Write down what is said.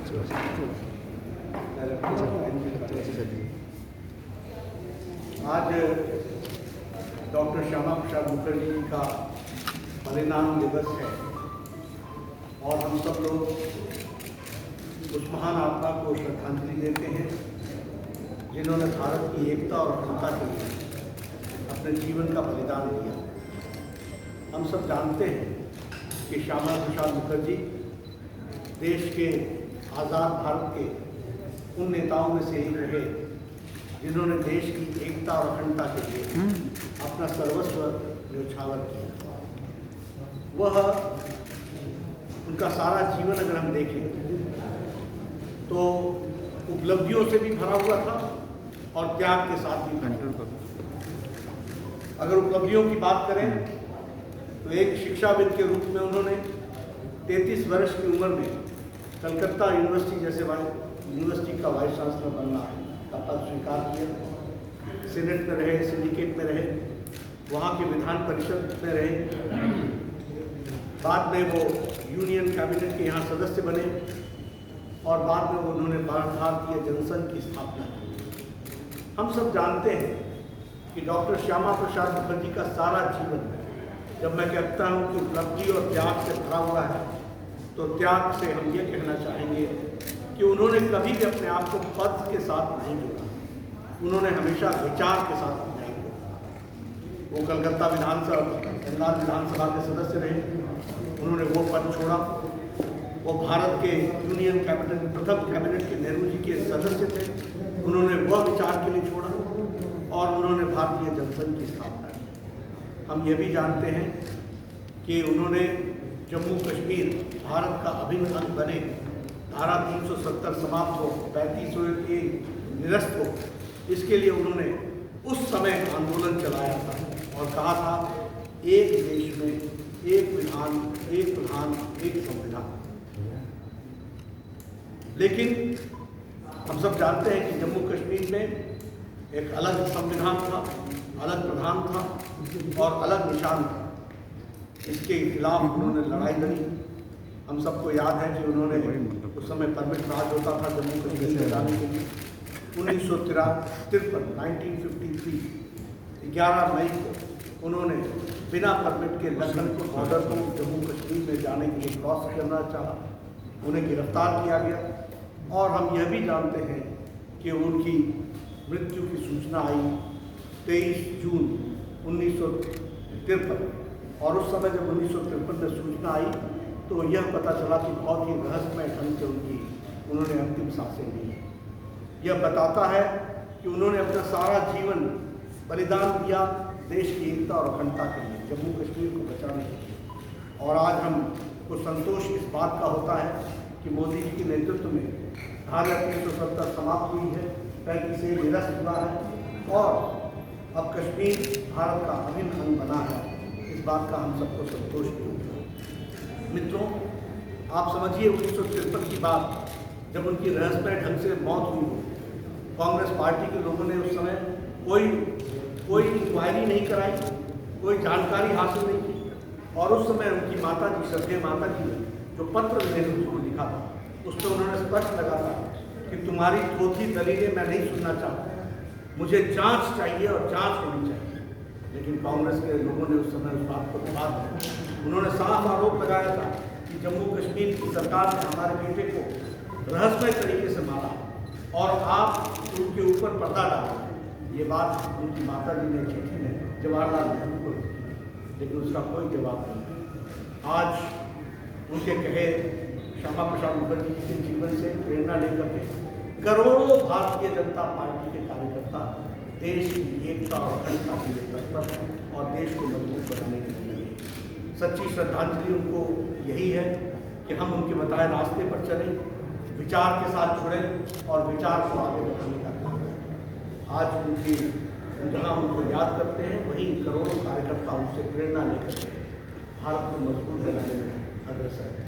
आज डॉक्टर श्यामा प्रसाद मुखर्जी जी का बलिदान दिवस है और हम सब लोग उस महान आत्मा को श्रद्धांजलि देते हैं जिन्होंने भारत की एकता और अखंडता के लिए अपने जीवन का बलिदान दिया। हम सब जानते हैं कि श्यामा प्रसाद मुखर्जी देश के आज़ाद भारत के उन नेताओं में से एक रहे जिन्होंने देश की एकता और अखंडता के लिए अपना सर्वस्व न्यौछावर किया। वह उनका सारा जीवन अगर हम देखें तो उपलब्धियों से भी भरा हुआ था और त्याग के साथ भी भरा हुआ था। अगर उपलब्धियों की बात करें तो एक शिक्षाविद के रूप में उन्होंने 33 वर्ष की उम्र में कलकत्ता यूनिवर्सिटी जैसे यूनिवर्सिटी का वाइस चांसलर बनना का पद स्वीकार किया। सीनेट में रहे, सिंडिकेट में रहे, वहाँ के विधान परिषद में रहे। बाद में वो यूनियन कैबिनेट के यहाँ सदस्य बने और बाद में उन्होंने भारतीय जनसंघ की स्थापना की। हम सब जानते हैं कि डॉक्टर श्यामा प्रसाद मुखर्जी का सारा जीवन, जब मैं कहता हूँ कि उपलब्धि और त्याग से भरा हुआ है, तो त्याग से हम ये कहना चाहेंगे कि उन्होंने कभी भी अपने आप को पद के साथ नहीं जोड़ा। उन्होंने हमेशा विचार के साथ न्याय किया। वो कलकत्ता विधानसभा के सदस्य रहे, उन्होंने वो पद छोड़ा। वो भारत के यूनियन कैबिनेट, प्रथम कैबिनेट के नेहरू जी के सदस्य थे, उन्होंने वह विचार के लिए छोड़ा और उन्होंने भारतीय जनसंघ की स्थापना की। हम ये भी जानते हैं कि उन्होंने जम्मू कश्मीर भारत का अभिन्न अंग बने, धारा 370 समाप्त हो, 35 निरस्त हो, इसके लिए उन्होंने उस समय आंदोलन चलाया था और कहा था एक देश में एक विधान, एक प्रधान, एक संविधान। लेकिन हम सब जानते हैं कि जम्मू कश्मीर में एक अलग संविधान था, अलग प्रधान था और अलग निशान था। इसके खिलाफ उन्होंने लड़ाई लड़ी। हम सबको याद है कि उन्होंने उस समय परमिट राज होता था जम्मू कश्मीर में जाने के लिए। 1953 1953 11 मई को उन्होंने बिना परमिट के लखनपुर बॉर्डर को जम्मू कश्मीर में जाने के लिए क्रॉस करना चाहा। उन्हें गिरफ्तार किया गया और हम यह भी जानते हैं कि उनकी मृत्यु की सूचना आई 23 जून 1953 और उस समय जब 1953 में सूचना आई तो यह पता चला कि बहुत ही रहस्यमय ढंग से उन्होंने अंतिम सांसें ली। यह बताता है कि उन्होंने अपना सारा जीवन बलिदान दिया देश की एकता और अखंडता के लिए, जम्मू कश्मीर को बचाने के लिए। और आज हमको संतोष इस बात का होता है कि मोदी जी के नेतृत्व में धारा 370 समाप्त हुई है, 35 से निरस्त हुआ है और अब कश्मीर भारत का अभिन्न अंग बना है। इस बात का हम सबको संतोष भी होता है। मित्रों, आप समझिए 1953 की बात, जब उनकी रहस्यमय ढंग से मौत हुई, कांग्रेस पार्टी के लोगों ने उस समय कोई इंक्वायरी नहीं कराई, कोई जानकारी हासिल नहीं की और उस समय उनकी माता जी, श्रद्धेय माता जी ने जो पत्र नेहरू जी को लिखा था, उसमें उन्होंने स्पष्ट लगा था कि तुम्हारी थोथी दलीलें मैं नहीं सुनना चाहता, मुझे जांच चाहिए और जांच होनी चाहिए। लेकिन कांग्रेस के लोगों ने उस समय उस बात को दबा दिया। उन्होंने साफ आरोप लगाया था कि जम्मू कश्मीर की सरकार ने हमारे बेटे को रहस्यमय तरीके से मारा और आप उनके ऊपर पर्दा डाला। ये बात उनकी माता जी ने चिट्ठी में जवाहरलाल नेहरू को लिखी, लेकिन उसका कोई जवाब नहीं। आज उनके कहे श्यामा प्रसाद मुखर्जी जी के जीवन से प्रेरणा लेकर के करोड़ों भारतीय जनता पार्टी के कार्यकर्ता देश की एकता और अखंडता के लिए तत्पर हैं और देश को मजबूत बनाने के लिए। सच्ची श्रद्धांजलि उनको यही है कि हम उनके बताए रास्ते पर चलें, विचार के साथ जुड़ें और विचार को आगे बढ़ाने का काम करें। आज उनकी जहाँ उनको याद करते हैं वहीं करोड़ों कार्यकर्ता उनसे प्रेरणा लेकर भारत को मजबूत बनाने में अग्रसर हैं।